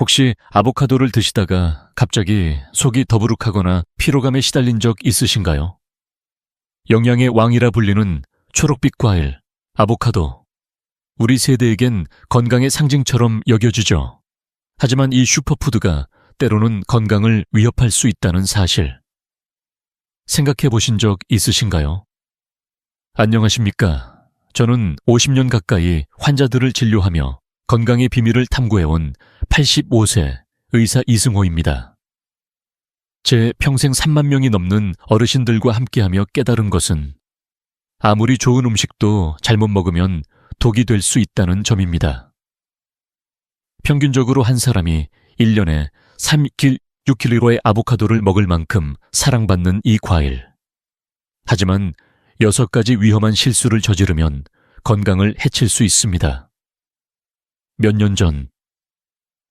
혹시 아보카도를 드시다가 갑자기 속이 더부룩하거나 피로감에 시달린 적 있으신가요? 영양의 왕이라 불리는 초록빛 과일, 아보카도. 우리 세대에겐 건강의 상징처럼 여겨지죠. 하지만 이 슈퍼푸드가 때로는 건강을 위협할 수 있다는 사실. 생각해 보신 적 있으신가요? 안녕하십니까. 저는 50년 가까이 환자들을 진료하며 건강의 비밀을 탐구해온 85세 의사 이승호입니다. 제 평생 3만 명이 넘는 어르신들과 함께하며 깨달은 것은 아무리 좋은 음식도 잘못 먹으면 독이 될 수 있다는 점입니다. 평균적으로 한 사람이 1년에 6kg의 아보카도를 먹을 만큼 사랑받는 이 과일. 하지만 6가지 위험한 실수를 저지르면 건강을 해칠 수 있습니다. 몇 년 전,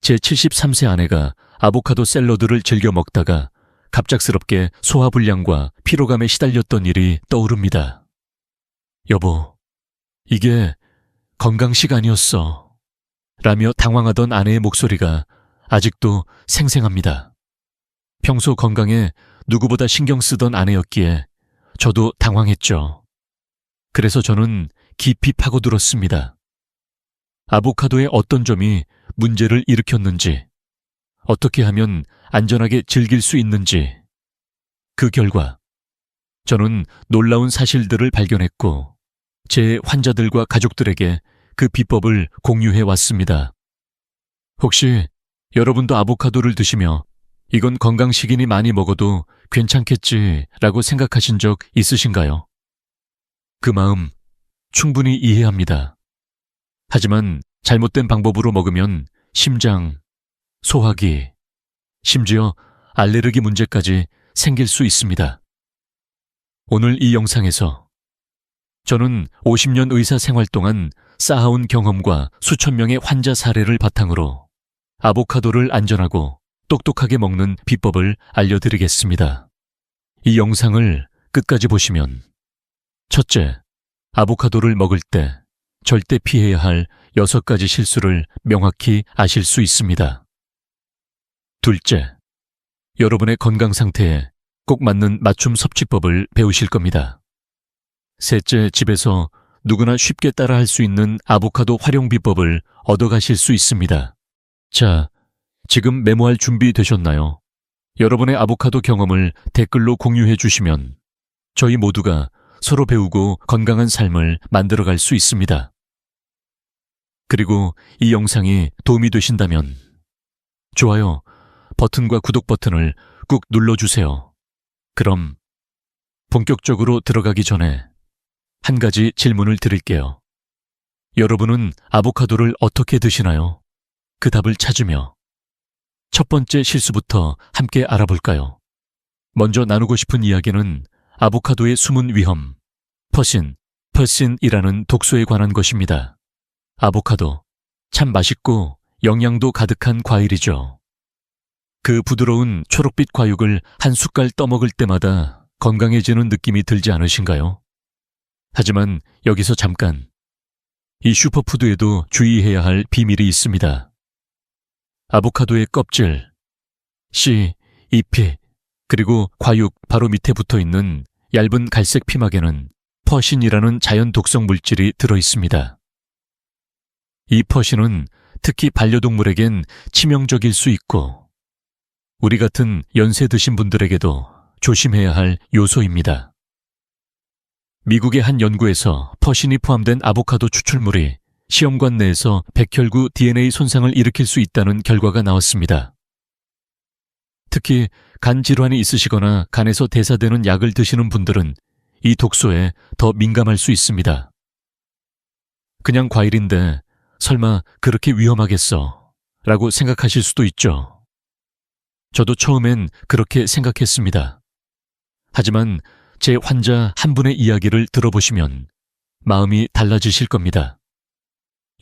제 73세 아내가 아보카도 샐러드를 즐겨 먹다가 갑작스럽게 소화불량과 피로감에 시달렸던 일이 떠오릅니다. 여보, 이게 건강식 아니었어. 라며 당황하던 아내의 목소리가 아직도 생생합니다. 평소 건강에 누구보다 신경 쓰던 아내였기에 저도 당황했죠. 그래서 저는 깊이 파고들었습니다. 아보카도의 어떤 점이 문제를 일으켰는지, 어떻게 하면 안전하게 즐길 수 있는지. 그 결과 저는 놀라운 사실들을 발견했고 제 환자들과 가족들에게 그 비법을 공유해 왔습니다. 혹시 여러분도 아보카도를 드시며 이건 건강식이니 많이 먹어도 괜찮겠지라고 생각하신 적 있으신가요? 그 마음 충분히 이해합니다. 하지만 잘못된 방법으로 먹으면 심장, 소화기, 심지어 알레르기 문제까지 생길 수 있습니다. 오늘 이 영상에서 저는 50년 의사 생활 동안 쌓아온 경험과 수천 명의 환자 사례를 바탕으로 아보카도를 안전하고 똑똑하게 먹는 비법을 알려드리겠습니다. 이 영상을 끝까지 보시면 첫째, 아보카도를 먹을 때 절대 피해야 할 6가지 실수를 명확히 아실 수 있습니다. 둘째, 여러분의 건강 상태에 꼭 맞는 맞춤 섭취법을 배우실 겁니다. 셋째, 집에서 누구나 쉽게 따라할 수 있는 아보카도 활용 비법을 얻어가실 수 있습니다. 자, 지금 메모할 준비 되셨나요? 여러분의 아보카도 경험을 댓글로 공유해 주시면 저희 모두가 서로 배우고 건강한 삶을 만들어갈 수 있습니다. 그리고 이 영상이 도움이 되신다면 좋아요 버튼과 구독 버튼을 꾹 눌러주세요. 그럼 본격적으로 들어가기 전에 한 가지 질문을 드릴게요. 여러분은 아보카도를 어떻게 드시나요? 그 답을 찾으며 첫 번째 실수부터 함께 알아볼까요? 먼저 나누고 싶은 이야기는 아보카도의 숨은 위험, 퍼신이라는 독소에 관한 것입니다. 아보카도, 참 맛있고 영양도 가득한 과일이죠. 그 부드러운 초록빛 과육을 한 숟갈 떠먹을 때마다 건강해지는 느낌이 들지 않으신가요? 하지만 여기서 잠깐, 이 슈퍼푸드에도 주의해야 할 비밀이 있습니다. 아보카도의 껍질, 씨, 잎이, 그리고 과육 바로 밑에 붙어있는 얇은 갈색 피막에는 퍼신이라는 자연 독성 물질이 들어있습니다. 이 퍼신은 특히 반려동물에겐 치명적일 수 있고 우리 같은 연세 드신 분들에게도 조심해야 할 요소입니다. 미국의 한 연구에서 퍼신이 포함된 아보카도 추출물이 시험관 내에서 백혈구 DNA 손상을 일으킬 수 있다는 결과가 나왔습니다. 특히 간 질환이 있으시거나 간에서 대사되는 약을 드시는 분들은 이 독소에 더 민감할 수 있습니다. 그냥 과일인데 설마 그렇게 위험하겠어? 라고 생각하실 수도 있죠. 저도 처음엔 그렇게 생각했습니다. 하지만 제 환자 한 분의 이야기를 들어보시면 마음이 달라지실 겁니다.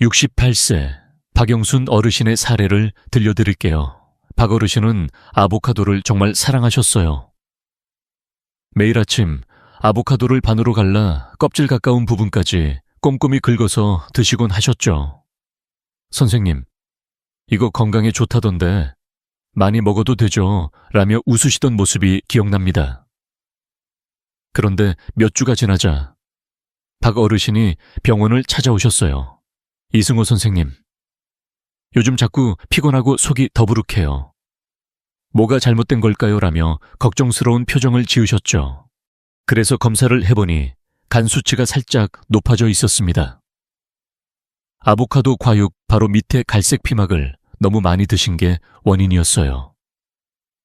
68세 박영순 어르신의 사례를 들려드릴게요. 박 어르신은 아보카도를 정말 사랑하셨어요. 매일 아침 아보카도를 반으로 갈라 껍질 가까운 부분까지 꼼꼼히 긁어서 드시곤 하셨죠. 선생님, 이거 건강에 좋다던데 많이 먹어도 되죠? 라며 웃으시던 모습이 기억납니다. 그런데 몇 주가 지나자 박 어르신이 병원을 찾아오셨어요. 이승호 선생님, 요즘 자꾸 피곤하고 속이 더부룩해요. 뭐가 잘못된 걸까요? 라며 걱정스러운 표정을 지으셨죠. 그래서 검사를 해보니 간 수치가 살짝 높아져 있었습니다. 아보카도 과육 바로 밑에 갈색 피막을 너무 많이 드신 게 원인이었어요.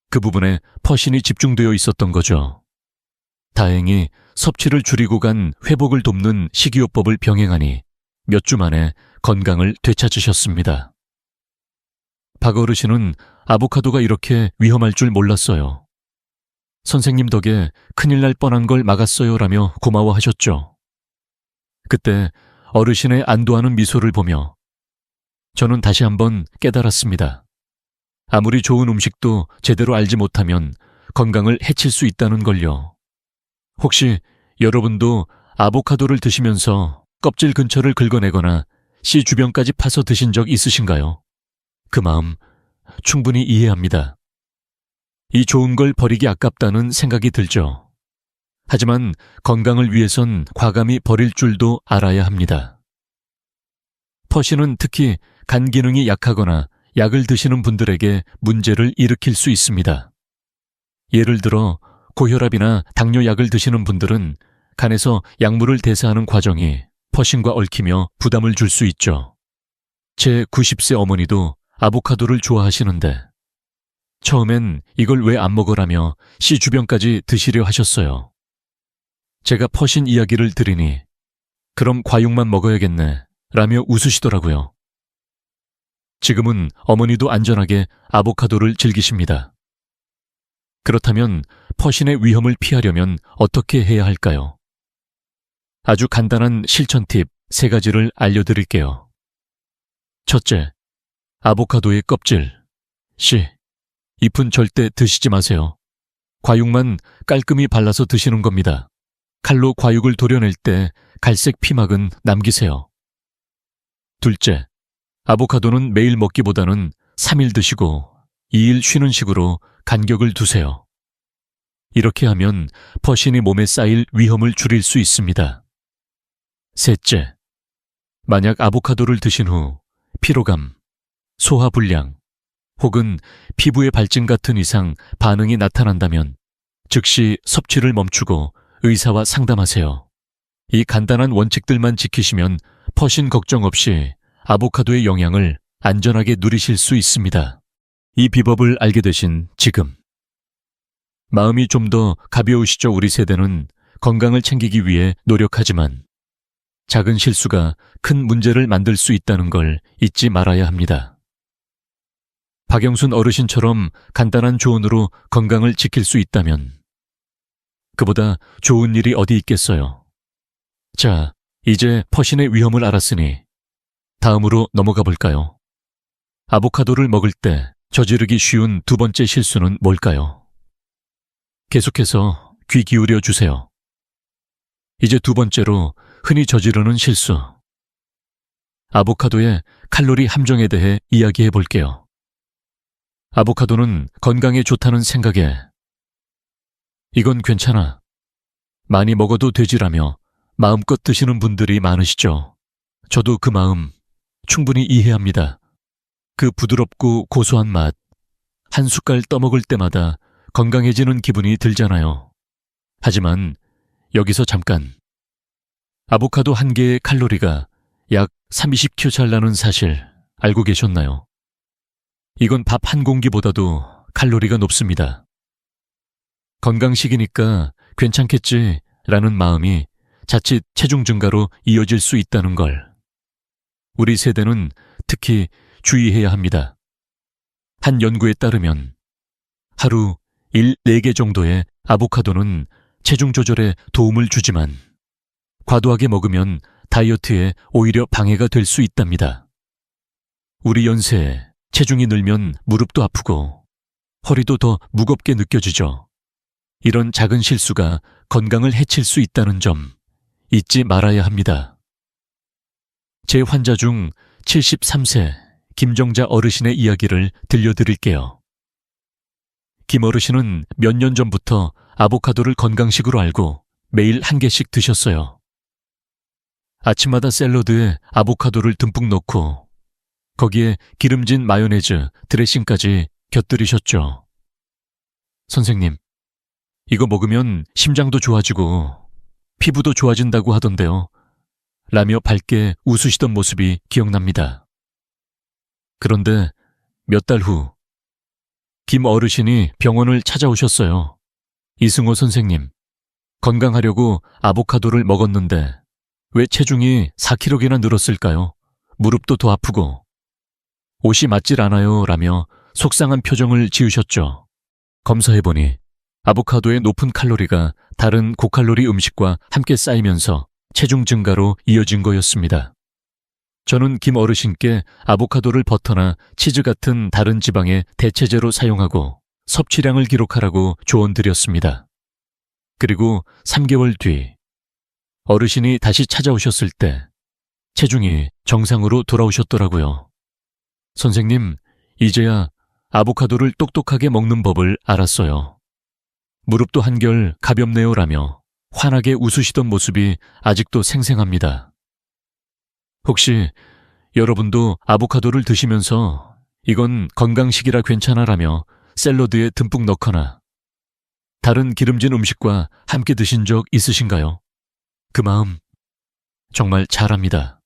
그 부분에 퍼신이 집중되어 있었던 거죠. 다행히 섭취를 줄이고 간 회복을 돕는 식이요법을 병행하니 몇 주 만에 건강을 되찾으셨습니다. 박 어르신은 아보카도가 이렇게 위험할 줄 몰랐어요. 선생님 덕에 큰일 날 뻔한 걸 막았어요 라며 고마워하셨죠. 그때 어르신의 안도하는 미소를 보며 저는 다시 한번 깨달았습니다. 아무리 좋은 음식도 제대로 알지 못하면 건강을 해칠 수 있다는 걸요. 혹시 여러분도 아보카도를 드시면서 껍질 근처를 긁어내거나 씨 주변까지 파서 드신 적 있으신가요? 그 마음 충분히 이해합니다. 이 좋은 걸 버리기 아깝다는 생각이 들죠. 하지만 건강을 위해선 과감히 버릴 줄도 알아야 합니다. 퍼신은 특히 간 기능이 약하거나 약을 드시는 분들에게 문제를 일으킬 수 있습니다. 예를 들어 고혈압이나 당뇨 약을 드시는 분들은 간에서 약물을 대사하는 과정이 퍼신과 얽히며 부담을 줄 수 있죠. 제 90세 어머니도 아보카도를 좋아하시는데 처음엔 이걸 왜 안 먹으라며 씨 주변까지 드시려 하셨어요. 제가 퍼신 이야기를 드리니 그럼 과육만 먹어야겠네 라며 웃으시더라고요. 지금은 어머니도 안전하게 아보카도를 즐기십니다. 그렇다면 퍼신의 위험을 피하려면 어떻게 해야 할까요? 아주 간단한 실천 팁 3가지를 알려드릴게요. 첫째, 아보카도의 껍질, 씨, 잎은 절대 드시지 마세요. 과육만 깔끔히 발라서 드시는 겁니다. 칼로 과육을 도려낼 때 갈색 피막은 남기세요. 둘째, 아보카도는 매일 먹기보다는 3일 드시고 2일 쉬는 식으로 간격을 두세요. 이렇게 하면 퍼신이 몸에 쌓일 위험을 줄일 수 있습니다. 셋째, 만약 아보카도를 드신 후 피로감, 소화불량, 혹은 피부의 발진 같은 이상 반응이 나타난다면 즉시 섭취를 멈추고 의사와 상담하세요. 이 간단한 원칙들만 지키시면 퍼신 걱정 없이 아보카도의 영양을 안전하게 누리실 수 있습니다. 이 비법을 알게 되신 지금 마음이 좀 더 가벼우시죠? 우리 세대는 건강을 챙기기 위해 노력하지만 작은 실수가 큰 문제를 만들 수 있다는 걸 잊지 말아야 합니다. 박영순 어르신처럼 간단한 조언으로 건강을 지킬 수 있다면 그보다 좋은 일이 어디 있겠어요. 자, 이제 퍼신의 위험을 알았으니 다음으로 넘어가 볼까요? 아보카도를 먹을 때 저지르기 쉬운 2번째 실수는 뭘까요? 계속해서 귀 기울여 주세요. 이제 2번째로 흔히 저지르는 실수. 아보카도의 칼로리 함정에 대해 이야기해 볼게요. 아보카도는 건강에 좋다는 생각에 이건 괜찮아, 많이 먹어도 되지라며 마음껏 드시는 분들이 많으시죠. 저도 그 마음 충분히 이해합니다. 그 부드럽고 고소한 맛, 한 숟갈 떠먹을 때마다 건강해지는 기분이 들잖아요. 하지만 여기서 잠깐, 아보카도 한 개의 칼로리가 약 30kcal라는 사실 알고 계셨나요? 이건 밥 한 공기보다도 칼로리가 높습니다. 건강식이니까 괜찮겠지 라는 마음이 자칫 체중 증가로 이어질 수 있다는 걸 우리 세대는 특히 주의해야 합니다. 한 연구에 따르면 하루 4개 정도의 아보카도는 체중 조절에 도움을 주지만 과도하게 먹으면 다이어트에 오히려 방해가 될 수 있답니다. 우리 연세에 체중이 늘면 무릎도 아프고 허리도 더 무겁게 느껴지죠. 이런 작은 실수가 건강을 해칠 수 있다는 점 잊지 말아야 합니다. 제 환자 중 73세 김정자 어르신의 이야기를 들려드릴게요. 김 어르신은 몇 년 전부터 아보카도를 건강식으로 알고 매일 한 개씩 드셨어요. 아침마다 샐러드에 아보카도를 듬뿍 넣고 거기에 기름진 마요네즈, 드레싱까지 곁들이셨죠. 선생님, 이거 먹으면 심장도 좋아지고 피부도 좋아진다고 하던데요. 라며 밝게 웃으시던 모습이 기억납니다. 그런데 몇 달 후, 김 어르신이 병원을 찾아오셨어요. 이승호 선생님, 건강하려고 아보카도를 먹었는데 왜 체중이 4kg나 늘었을까요? 무릎도 더 아프고. 옷이 맞질 않아요. 라며 속상한 표정을 지으셨죠. 검사해보니 아보카도의 높은 칼로리가 다른 고칼로리 음식과 함께 쌓이면서 체중 증가로 이어진 거였습니다. 저는 김 어르신께 아보카도를 버터나 치즈 같은 다른 지방의 대체제로 사용하고 섭취량을 기록하라고 조언드렸습니다. 그리고 3개월 뒤 어르신이 다시 찾아오셨을 때 체중이 정상으로 돌아오셨더라고요. 선생님, 이제야 아보카도를 똑똑하게 먹는 법을 알았어요. 무릎도 한결 가볍네요. 라며 환하게 웃으시던 모습이 아직도 생생합니다. 혹시 여러분도 아보카도를 드시면서 이건 건강식이라 괜찮아라며 샐러드에 듬뿍 넣거나 다른 기름진 음식과 함께 드신 적 있으신가요? 그 마음 정말 잘합니다.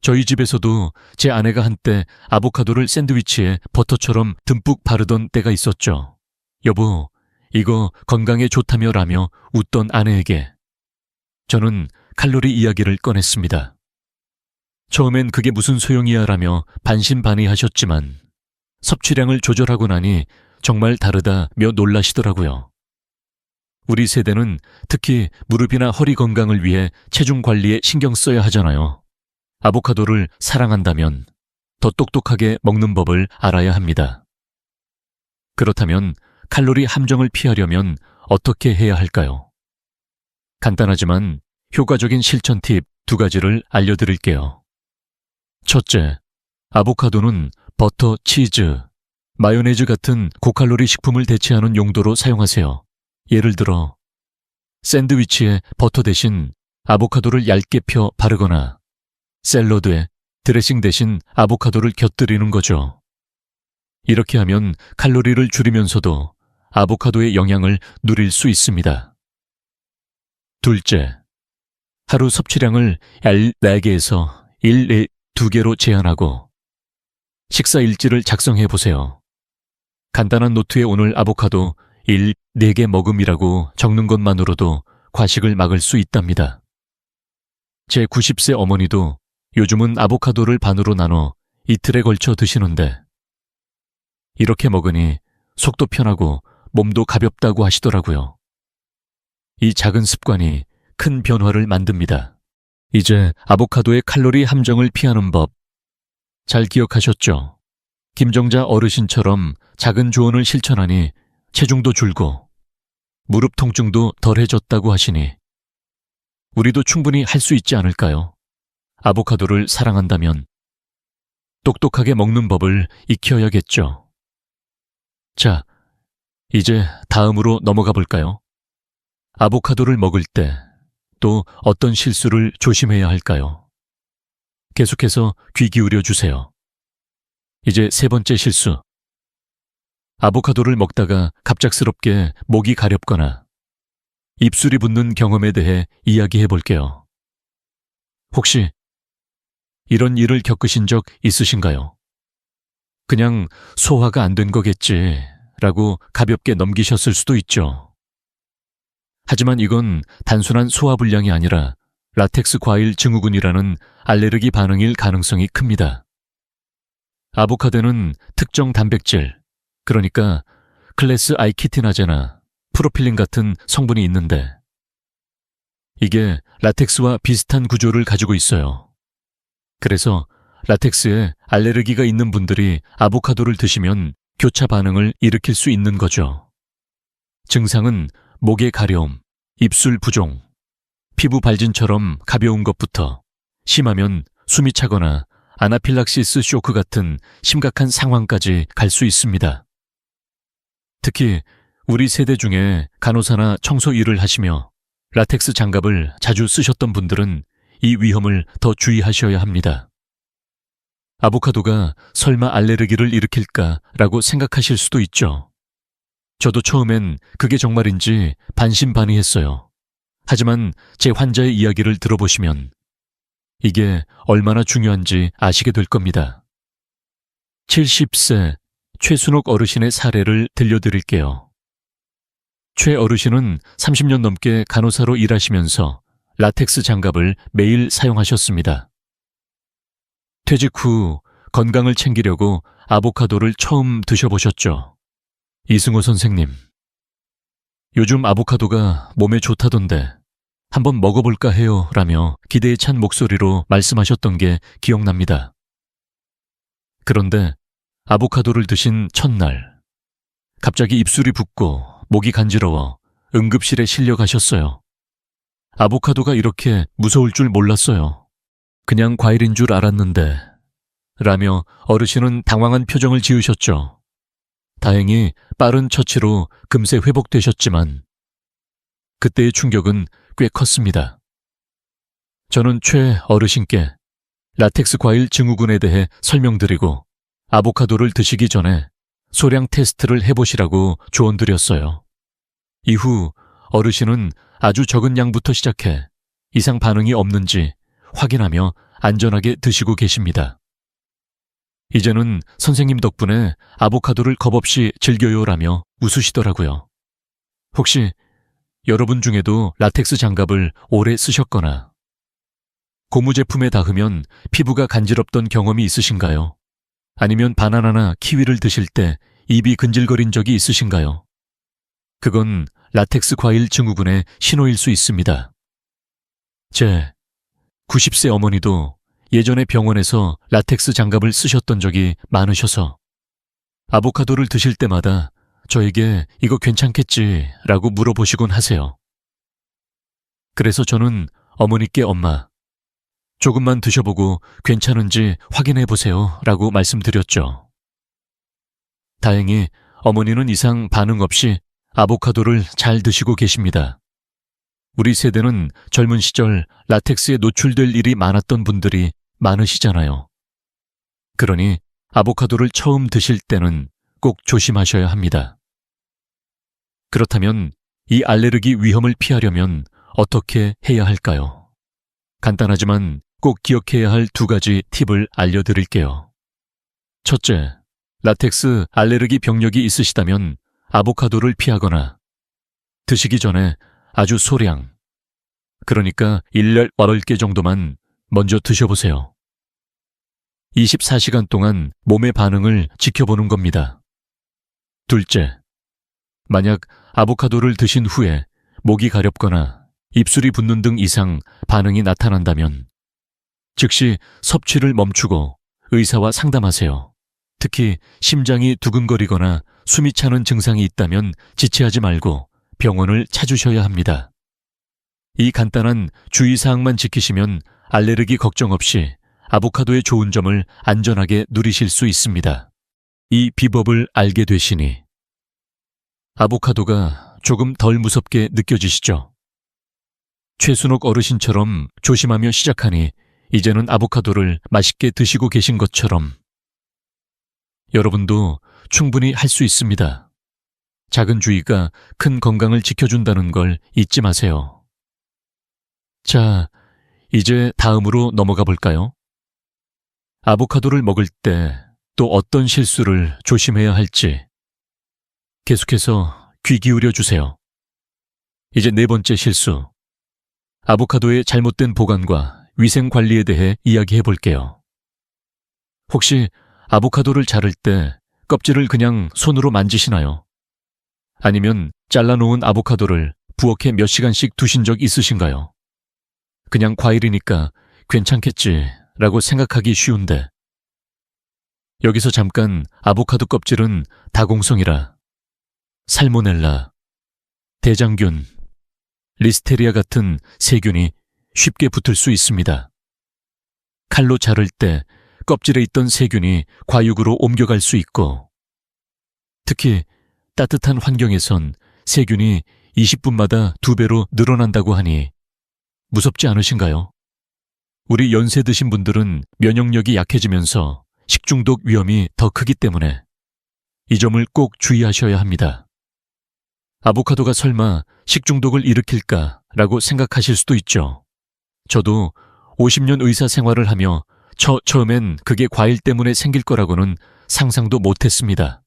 저희 집에서도 제 아내가 한때 아보카도를 샌드위치에 버터처럼 듬뿍 바르던 때가 있었죠. 여보, 이거 건강에 좋다며 라며 웃던 아내에게 저는 칼로리 이야기를 꺼냈습니다. 처음엔 그게 무슨 소용이야 라며 반신반의하셨지만 섭취량을 조절하고 나니 정말 다르다며 놀라시더라고요. 우리 세대는 특히 무릎이나 허리 건강을 위해 체중 관리에 신경 써야 하잖아요. 아보카도를 사랑한다면 더 똑똑하게 먹는 법을 알아야 합니다. 그렇다면 칼로리 함정을 피하려면 어떻게 해야 할까요? 간단하지만 효과적인 실천 팁 2가지를 알려드릴게요. 첫째, 아보카도는 버터, 치즈, 마요네즈 같은 고칼로리 식품을 대체하는 용도로 사용하세요. 예를 들어 샌드위치에 버터 대신 아보카도를 얇게 펴 바르거나 샐러드에 드레싱 대신 아보카도를 곁들이는 거죠. 이렇게 하면 칼로리를 줄이면서도 아보카도의 영양을 누릴 수 있습니다. 둘째, 하루 섭취량을 4개에서 2개로 제한하고 식사 일지를 작성해 보세요. 간단한 노트에 오늘 아보카도 4개 먹음이라고 적는 것만으로도 과식을 막을 수 있답니다. 제 90세 어머니도 요즘은 아보카도를 반으로 나눠 이틀에 걸쳐 드시는데 이렇게 먹으니 속도 편하고 몸도 가볍다고 하시더라고요. 이 작은 습관이 큰 변화를 만듭니다. 이제 아보카도의 칼로리 함정을 피하는 법 잘 기억하셨죠? 김정자 어르신처럼 작은 조언을 실천하니 체중도 줄고 무릎 통증도 덜해졌다고 하시니 우리도 충분히 할 수 있지 않을까요? 아보카도를 사랑한다면 똑똑하게 먹는 법을 익혀야겠죠. 자, 이제 다음으로 넘어가 볼까요? 아보카도를 먹을 때 또 어떤 실수를 조심해야 할까요? 계속해서 귀 기울여 주세요. 이제 3번째 실수. 아보카도를 먹다가 갑작스럽게 목이 가렵거나 입술이 붓는 경험에 대해 이야기해 볼게요. 혹시 이런 일을 겪으신 적 있으신가요? 그냥 소화가 안 된 거겠지 라고 가볍게 넘기셨을 수도 있죠. 하지만 이건 단순한 소화불량이 아니라 라텍스 과일 증후군이라는 알레르기 반응일 가능성이 큽니다. 아보카도는 특정 단백질, 그러니까 클래스 I 키티나제나 프로필린 같은 성분이 있는데 이게 라텍스와 비슷한 구조를 가지고 있어요. 그래서 라텍스에 알레르기가 있는 분들이 아보카도를 드시면 교차 반응을 일으킬 수 있는 거죠. 증상은 목의 가려움, 입술 부종, 피부 발진처럼 가벼운 것부터 심하면 숨이 차거나 아나필락시스 쇼크 같은 심각한 상황까지 갈 수 있습니다. 특히 우리 세대 중에 간호사나 청소 일을 하시며 라텍스 장갑을 자주 쓰셨던 분들은 이 위험을 더 주의하셔야 합니다. 아보카도가 설마 알레르기를 일으킬까라고 생각하실 수도 있죠. 저도 처음엔 그게 정말인지 반신반의했어요. 하지만 제 환자의 이야기를 들어보시면 이게 얼마나 중요한지 아시게 될 겁니다. 70세 최순옥 어르신의 사례를 들려드릴게요. 최 어르신은 30년 넘게 간호사로 일하시면서 라텍스 장갑을 매일 사용하셨습니다. 퇴직 후 건강을 챙기려고 아보카도를 처음 드셔보셨죠. 이승호 선생님, 요즘 아보카도가 몸에 좋다던데 한번 먹어볼까 해요 라며 기대에 찬 목소리로 말씀하셨던 게 기억납니다. 그런데 아보카도를 드신 첫날, 갑자기 입술이 붓고 목이 간지러워 응급실에 실려 가셨어요. 아보카도가 이렇게 무서울 줄 몰랐어요. 그냥 과일인 줄 알았는데 라며 어르신은 당황한 표정을 지으셨죠. 다행히 빠른 처치로 금세 회복되셨지만 그때의 충격은 꽤 컸습니다. 저는 최 어르신께 라텍스 과일 증후군에 대해 설명드리고 아보카도를 드시기 전에 소량 테스트를 해보시라고 조언드렸어요. 이후 어르신은 아주 적은 양부터 시작해 이상 반응이 없는지 확인하며 안전하게 드시고 계십니다. 이제는 선생님 덕분에 아보카도를 겁없이 즐겨요라며 웃으시더라고요. 혹시 여러분 중에도 라텍스 장갑을 오래 쓰셨거나 고무 제품에 닿으면 피부가 간지럽던 경험이 있으신가요? 아니면 바나나나 키위를 드실 때 입이 근질거린 적이 있으신가요? 그건 라텍스 과일 증후군의 신호일 수 있습니다. 제 90세 어머니도 예전에 병원에서 라텍스 장갑을 쓰셨던 적이 많으셔서 아보카도를 드실 때마다 저에게 이거 괜찮겠지 라고 물어보시곤 하세요. 그래서 저는 어머니께 엄마, 조금만 드셔보고 괜찮은지 확인해 보세요 라고 말씀드렸죠. 다행히 어머니는 이상 반응 없이 아보카도를 잘 드시고 계십니다. 우리 세대는 젊은 시절 라텍스에 노출될 일이 많았던 분들이 많으시잖아요. 그러니 아보카도를 처음 드실 때는 꼭 조심하셔야 합니다. 그렇다면 이 알레르기 위험을 피하려면 어떻게 해야 할까요? 간단하지만 꼭 기억해야 할 2가지 팁을 알려드릴게요. 첫째, 라텍스 알레르기 병력이 있으시다면 아보카도를 피하거나 드시기 전에 아주 소량, 그러니까 8개 정도만 먼저 드셔보세요. 24시간 동안 몸의 반응을 지켜보는 겁니다. 둘째, 만약 아보카도를 드신 후에 목이 가렵거나 입술이 붓는 등 이상 반응이 나타난다면 즉시 섭취를 멈추고 의사와 상담하세요. 특히 심장이 두근거리거나 숨이 차는 증상이 있다면 지체하지 말고 병원을 찾으셔야 합니다. 이 간단한 주의사항만 지키시면 알레르기 걱정 없이 아보카도의 좋은 점을 안전하게 누리실 수 있습니다. 이 비법을 알게 되시니 아보카도가 조금 덜 무섭게 느껴지시죠? 최순옥 어르신처럼 조심하며 시작하니 이제는 아보카도를 맛있게 드시고 계신 것처럼 여러분도 충분히 할 수 있습니다. 작은 주의가 큰 건강을 지켜준다는 걸 잊지 마세요. 자, 이제 다음으로 넘어가 볼까요? 아보카도를 먹을 때 또 어떤 실수를 조심해야 할지 계속해서 귀 기울여 주세요. 이제 4번째 실수. 아보카도의 잘못된 보관과 위생 관리에 대해 이야기해 볼게요. 혹시 아보카도를 자를 때 껍질을 그냥 손으로 만지시나요? 아니면 잘라놓은 아보카도를 부엌에 몇 시간씩 두신 적 있으신가요? 그냥 과일이니까 괜찮겠지라고 생각하기 쉬운데 여기서 잠깐 아보카도 껍질은 다공성이라 살모넬라, 대장균, 리스테리아 같은 세균이 쉽게 붙을 수 있습니다. 칼로 자를 때 껍질에 있던 세균이 과육으로 옮겨갈 수 있고, 특히 따뜻한 환경에선 세균이 20분마다 2배로 늘어난다고 하니 무섭지 않으신가요? 우리 연세 드신 분들은 면역력이 약해지면서 식중독 위험이 더 크기 때문에 이 점을 꼭 주의하셔야 합니다. 아보카도가 설마 식중독을 일으킬까라고 생각하실 수도 있죠. 저도 50년 의사 생활을 하며 처음엔 그게 과일 때문에 생길 거라고는 상상도 못했습니다.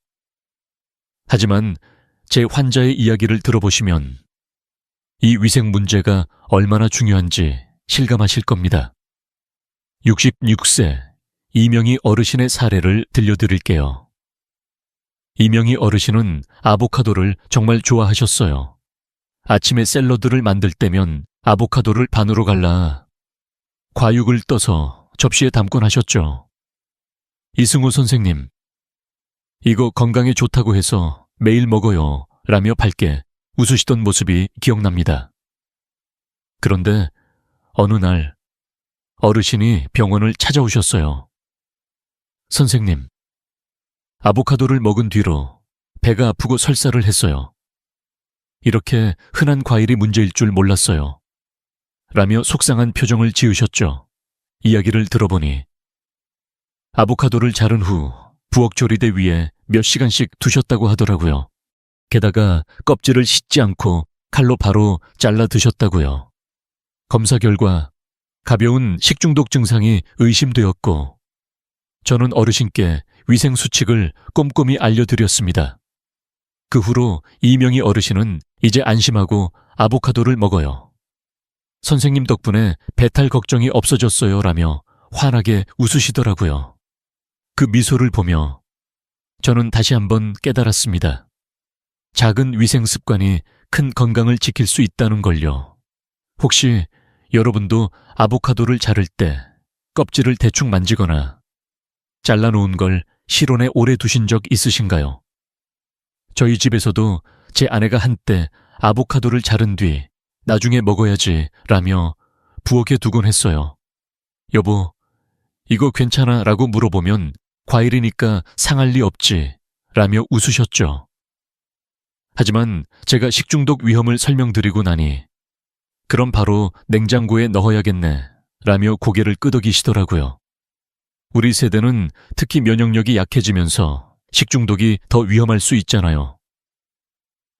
하지만 제 환자의 이야기를 들어보시면 이 위생 문제가 얼마나 중요한지 실감하실 겁니다. 66세 이명희 어르신의 사례를 들려드릴게요. 이명희 어르신은 아보카도를 정말 좋아하셨어요. 아침에 샐러드를 만들 때면 아보카도를 반으로 갈라 과육을 떠서 접시에 담곤 하셨죠. 이승우 선생님, 이거 건강에 좋다고 해서 매일 먹어요 라며 밝게 웃으시던 모습이 기억납니다. 그런데 어느 날 어르신이 병원을 찾아오셨어요. 선생님, 아보카도를 먹은 뒤로 배가 아프고 설사를 했어요. 이렇게 흔한 과일이 문제일 줄 몰랐어요. 라며 속상한 표정을 지으셨죠. 이야기를 들어보니 아보카도를 자른 후 부엌조리대 위에 몇 시간씩 두셨다고 하더라고요. 게다가 껍질을 씻지 않고 칼로 바로 잘라 드셨다고요. 검사 결과 가벼운 식중독 증상이 의심되었고 저는 어르신께 위생 수칙을 꼼꼼히 알려드렸습니다. 그 후로 이명희 어르신은 이제 안심하고 아보카도를 먹어요. 선생님 덕분에 배탈 걱정이 없어졌어요 라며 환하게 웃으시더라고요. 그 미소를 보며 저는 다시 한번 깨달았습니다. 작은 위생 습관이 큰 건강을 지킬 수 있다는 걸요. 혹시 여러분도 아보카도를 자를 때 껍질을 대충 만지거나 잘라놓은 걸 실온에 오래 두신 적 있으신가요? 저희 집에서도 제 아내가 한때 아보카도를 자른 뒤 나중에 먹어야지 라며 부엌에 두곤 했어요. 여보, 이거 괜찮아? 라고 물어보면 과일이니까 상할 리 없지 라며 웃으셨죠. 하지만 제가 식중독 위험을 설명드리고 나니 그럼 바로 냉장고에 넣어야겠네 라며 고개를 끄덕이시더라고요. 우리 세대는 특히 면역력이 약해지면서 식중독이 더 위험할 수 있잖아요.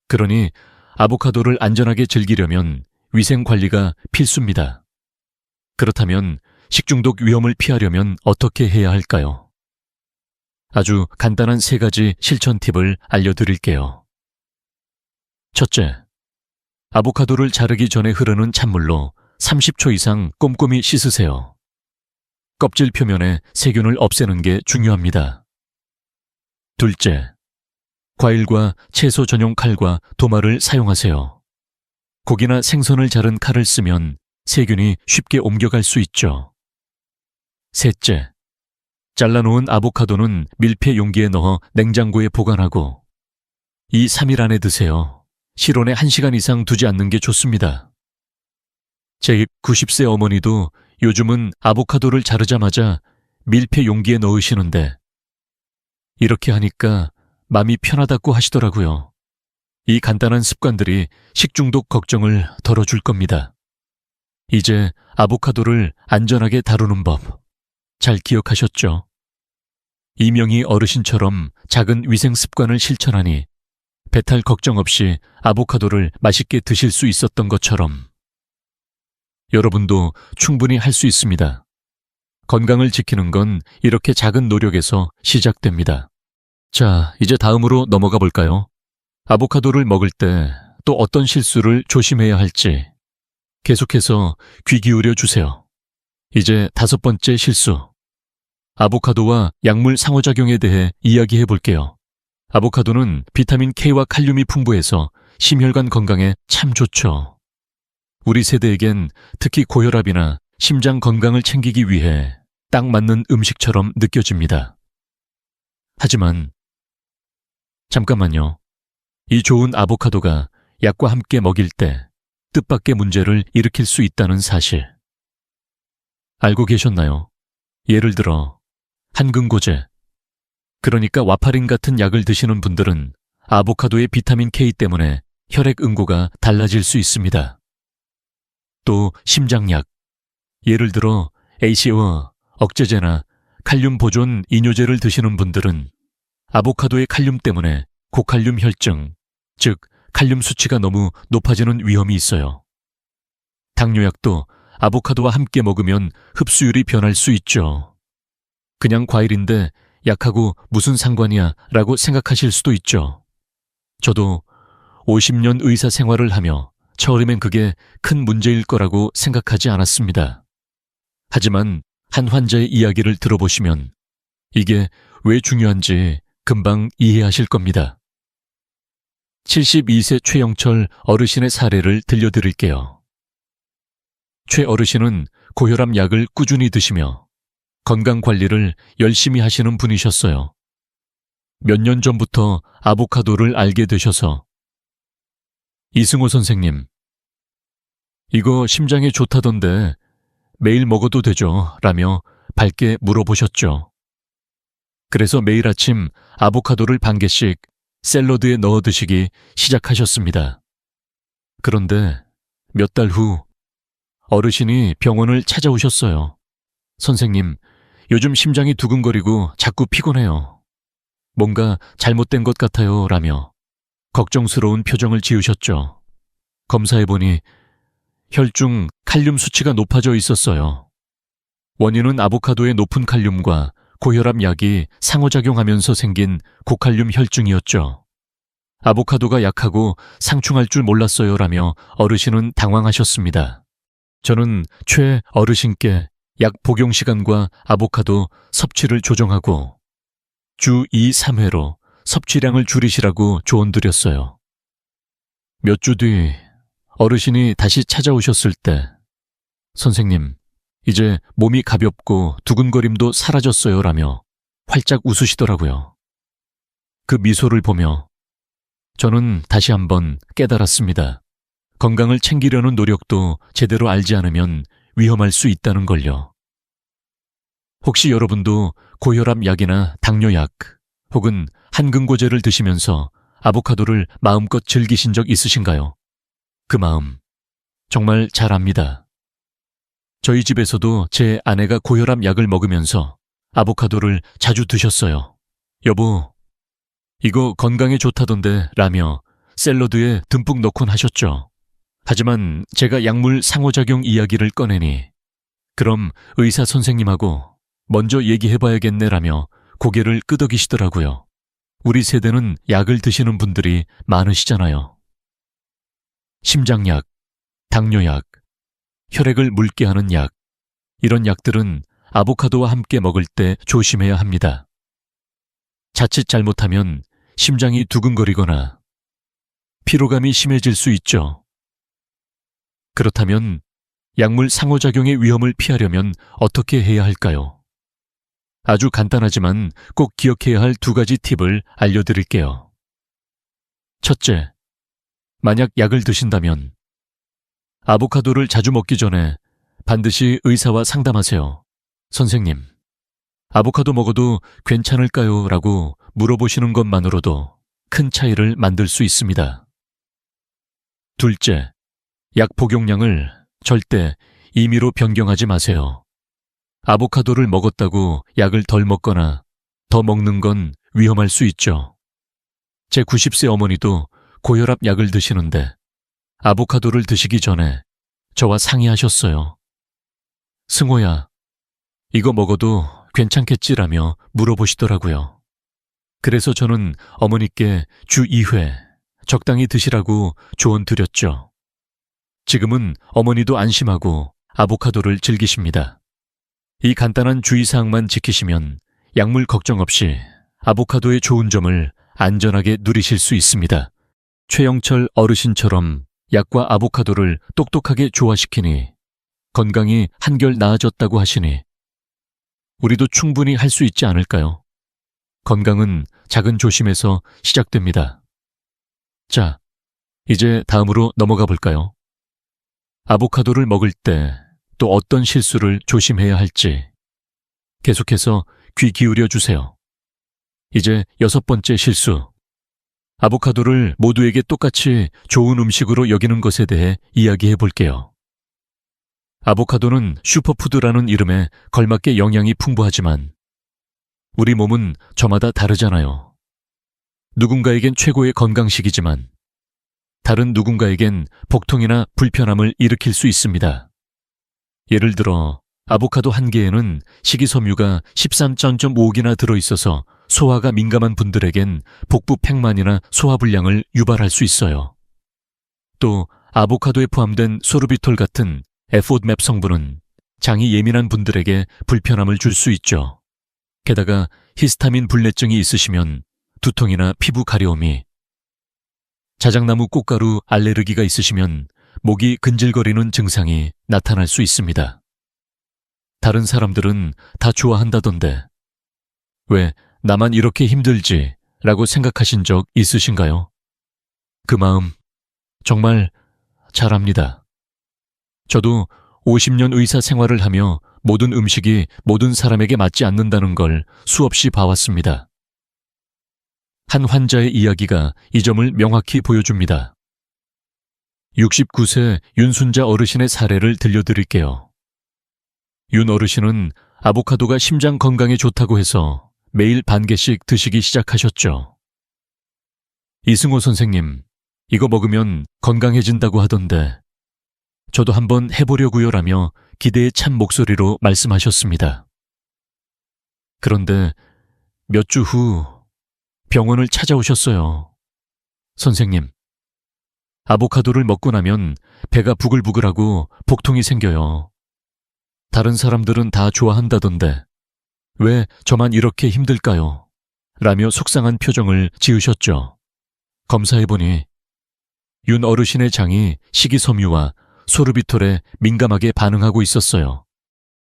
그러니 아보카도를 안전하게 즐기려면 위생 관리가 필수입니다. 그렇다면 식중독 위험을 피하려면 어떻게 해야 할까요? 아주 간단한 3가지 실천 팁을 알려드릴게요. 첫째, 아보카도를 자르기 전에 흐르는 찬물로 30초 이상 꼼꼼히 씻으세요. 껍질 표면에 세균을 없애는 게 중요합니다. 둘째, 과일과 채소 전용 칼과 도마를 사용하세요. 고기나 생선을 자른 칼을 쓰면 세균이 쉽게 옮겨갈 수 있죠. 셋째, 잘라놓은 아보카도는 밀폐 용기에 넣어 냉장고에 보관하고 2-3일 안에 드세요. 실온에 1시간 이상 두지 않는 게 좋습니다. 제 90세 어머니도 요즘은 아보카도를 자르자마자 밀폐 용기에 넣으시는데 이렇게 하니까 마음이 편하다고 하시더라고요. 이 간단한 습관들이 식중독 걱정을 덜어줄 겁니다. 이제 아보카도를 안전하게 다루는 법 잘 기억하셨죠? 이명희 어르신처럼 작은 위생 습관을 실천하니 배탈 걱정 없이 아보카도를 맛있게 드실 수 있었던 것처럼 여러분도 충분히 할 수 있습니다. 건강을 지키는 건 이렇게 작은 노력에서 시작됩니다. 자, 이제 다음으로 넘어가 볼까요? 아보카도를 먹을 때 또 어떤 실수를 조심해야 할지 계속해서 귀 기울여 주세요. 이제 5번째 실수. 아보카도와 약물 상호작용에 대해 이야기해 볼게요. 아보카도는 비타민 K와 칼륨이 풍부해서 심혈관 건강에 참 좋죠. 우리 세대에겐 특히 고혈압이나 심장 건강을 챙기기 위해 딱 맞는 음식처럼 느껴집니다. 하지만 잠깐만요. 이 좋은 아보카도가 약과 함께 먹일 때 뜻밖의 문제를 일으킬 수 있다는 사실 알고 계셨나요? 예를 들어 한근고제, 그러니까 와파린 같은 약을 드시는 분들은 아보카도의 비타민 K 때문에 혈액 응고가 달라질 수 있습니다. 또 심장약, 예를 들어 AC와 억제제나 칼륨 보존 이뇨제를 드시는 분들은 아보카도의 칼륨 때문에 고칼륨 혈증, 즉 칼륨 수치가 너무 높아지는 위험이 있어요. 당뇨약도 아보카도와 함께 먹으면 흡수율이 변할 수 있죠. 그냥 과일인데 약하고 무슨 상관이야 라고 생각하실 수도 있죠. 저도 50년 의사 생활을 하며 처음엔 그게 큰 문제일 거라고 생각하지 않았습니다. 하지만 한 환자의 이야기를 들어보시면 이게 왜 중요한지 금방 이해하실 겁니다. 72세 최영철 어르신의 사례를 들려드릴게요. 최 어르신은 고혈압 약을 꾸준히 드시며 건강관리를 열심히 하시는 분이셨어요. 몇 년 전부터 아보카도를 알게 되셔서 이승호 선생님, 이거 심장에 좋다던데 매일 먹어도 되죠? 라며 밝게 물어보셨죠. 그래서 매일 아침 아보카도를 반 개씩 샐러드에 넣어 드시기 시작하셨습니다. 그런데 몇 달 후 어르신이 병원을 찾아오셨어요. 선생님, 요즘 심장이 두근거리고 자꾸 피곤해요. 뭔가 잘못된 것 같아요. 라며 걱정스러운 표정을 지으셨죠. 검사해보니 혈중 칼륨 수치가 높아져 있었어요. 원인은 아보카도의 높은 칼륨과 고혈압 약이 상호작용하면서 생긴 고칼륨 혈증이었죠. 아보카도가 약하고 상충할 줄 몰랐어요. 라며 어르신은 당황하셨습니다. 저는 최 어르신께 약 복용 시간과 아보카도 섭취를 조정하고 주 2, 3회로 섭취량을 줄이시라고 조언드렸어요. 몇 주 뒤 어르신이 다시 찾아오셨을 때 선생님, 이제 몸이 가볍고 두근거림도 사라졌어요. 라며 활짝 웃으시더라고요. 그 미소를 보며 저는 다시 한번 깨달았습니다. 건강을 챙기려는 노력도 제대로 알지 않으면 위험할 수 있다는 걸요. 혹시 여러분도 고혈압 약이나 당뇨약 혹은 한근고제를 드시면서 아보카도를 마음껏 즐기신 적 있으신가요? 그 마음 정말 잘 압니다. 저희 집에서도 제 아내가 고혈압 약을 먹으면서 아보카도를 자주 드셨어요. 여보, 이거 건강에 좋다던데 라며 샐러드에 듬뿍 넣곤 하셨죠. 하지만 제가 약물 상호작용 이야기를 꺼내니 그럼 의사 선생님하고 먼저 얘기해봐야겠네 라며 고개를 끄덕이시더라고요. 우리 세대는 약을 드시는 분들이 많으시잖아요. 심장약, 당뇨약, 혈액을 묽게 하는 약, 이런 약들은 아보카도와 함께 먹을 때 조심해야 합니다. 자칫 잘못하면 심장이 두근거리거나 피로감이 심해질 수 있죠. 그렇다면 약물 상호작용의 위험을 피하려면 어떻게 해야 할까요? 아주 간단하지만 꼭 기억해야 할 2가지 팁을 알려드릴게요. 첫째, 만약 약을 드신다면 아보카도를 자주 먹기 전에 반드시 의사와 상담하세요. 선생님, 아보카도 먹어도 괜찮을까요? 라고 물어보시는 것만으로도 큰 차이를 만들 수 있습니다. 둘째, 약 복용량을 절대 임의로 변경하지 마세요. 아보카도를 먹었다고 약을 덜 먹거나 더 먹는 건 위험할 수 있죠. 제 90세 어머니도 고혈압 약을 드시는데 아보카도를 드시기 전에 저와 상의하셨어요. 승호야, 이거 먹어도 괜찮겠지라며 물어보시더라고요. 그래서 저는 어머니께 주 2회 적당히 드시라고 조언 드렸죠. 지금은 어머니도 안심하고 아보카도를 즐기십니다. 이 간단한 주의사항만 지키시면 약물 걱정 없이 아보카도의 좋은 점을 안전하게 누리실 수 있습니다. 최영철 어르신처럼 약과 아보카도를 똑똑하게 조화시키니 건강이 한결 나아졌다고 하시니 우리도 충분히 할 수 있지 않을까요? 건강은 작은 조심에서 시작됩니다. 자, 이제 다음으로 넘어가 볼까요? 아보카도를 먹을 때 또 어떤 실수를 조심해야 할지 계속해서 귀 기울여 주세요. 이제 6번째 실수. 아보카도를 모두에게 똑같이 좋은 음식으로 여기는 것에 대해 이야기해 볼게요. 아보카도는 슈퍼푸드라는 이름에 걸맞게 영양이 풍부하지만 우리 몸은 저마다 다르잖아요. 누군가에겐 최고의 건강식이지만 다른 누군가에겐 복통이나 불편함을 일으킬 수 있습니다. 예를 들어 아보카도 한 개에는 식이섬유가 13.5g이나 들어있어서 소화가 민감한 분들에겐 복부 팽만이나 소화불량을 유발할 수 있어요. 또 아보카도에 포함된 소르비톨 같은 에포드맵 성분은 장이 예민한 분들에게 불편함을 줄 수 있죠. 게다가 히스타민 불내증이 있으시면 두통이나 피부 가려움이, 자작나무 꽃가루 알레르기가 있으시면 목이 근질거리는 증상이 나타날 수 있습니다. 다른 사람들은 다 좋아한다던데 왜 나만 이렇게 힘들지? 라고 생각하신 적 있으신가요? 그 마음 정말 잘 압니다. 저도 50년 의사 생활을 하며 모든 음식이 모든 사람에게 맞지 않는다는 걸 수없이 봐왔습니다. 한 환자의 이야기가 이 점을 명확히 보여줍니다. 69세 윤순자 어르신의 사례를 들려드릴게요. 윤 어르신은 아보카도가 심장 건강에 좋다고 해서 매일 반 개씩 드시기 시작하셨죠. 이승호 선생님, 이거 먹으면 건강해진다고 하던데 저도 한번 해보려고요 라며 기대에 찬 목소리로 말씀하셨습니다. 그런데 몇 주 후 병원을 찾아오셨어요. 선생님, 아보카도를 먹고 나면 배가 부글부글하고 복통이 생겨요. 다른 사람들은 다 좋아한다던데 왜 저만 이렇게 힘들까요? 라며 속상한 표정을 지으셨죠. 검사해보니 윤 어르신의 장이 식이섬유와 소르비톨에 민감하게 반응하고 있었어요.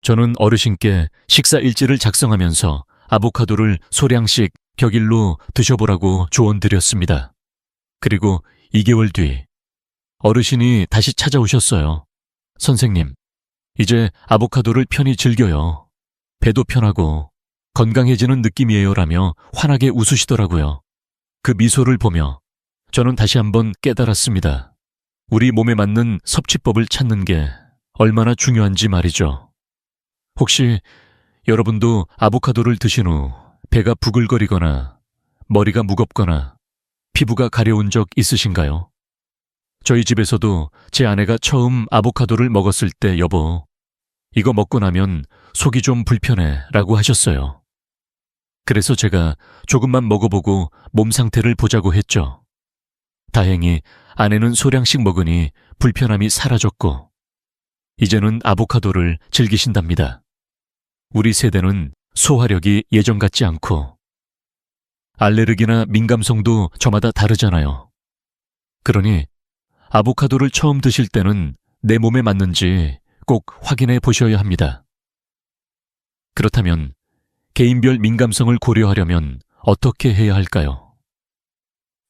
저는 어르신께 식사 일지를 작성하면서 아보카도를 소량씩 격일로 드셔보라고 조언드렸습니다. 그리고 2개월 뒤 어르신이 다시 찾아오셨어요. 선생님, 이제 아보카도를 편히 즐겨요. 배도 편하고 건강해지는 느낌이에요 라며 환하게 웃으시더라고요. 그 미소를 보며 저는 다시 한번 깨달았습니다. 우리 몸에 맞는 섭취법을 찾는 게 얼마나 중요한지 말이죠. 혹시 여러분도 아보카도를 드신 후 배가 부글거리거나 머리가 무겁거나 피부가 가려운 적 있으신가요? 저희 집에서도 제 아내가 처음 아보카도를 먹었을 때 여보, 이거 먹고 나면 속이 좀 불편해 라고 하셨어요. 그래서 제가 조금만 먹어보고 몸 상태를 보자고 했죠. 다행히 아내는 소량씩 먹으니 불편함이 사라졌고 이제는 아보카도를 즐기신답니다. 우리 세대는 소화력이 예전 같지 않고 알레르기나 민감성도 저마다 다르잖아요. 그러니 아보카도를 처음 드실 때는 내 몸에 맞는지 꼭 확인해 보셔야 합니다. 그렇다면 개인별 민감성을 고려하려면 어떻게 해야 할까요?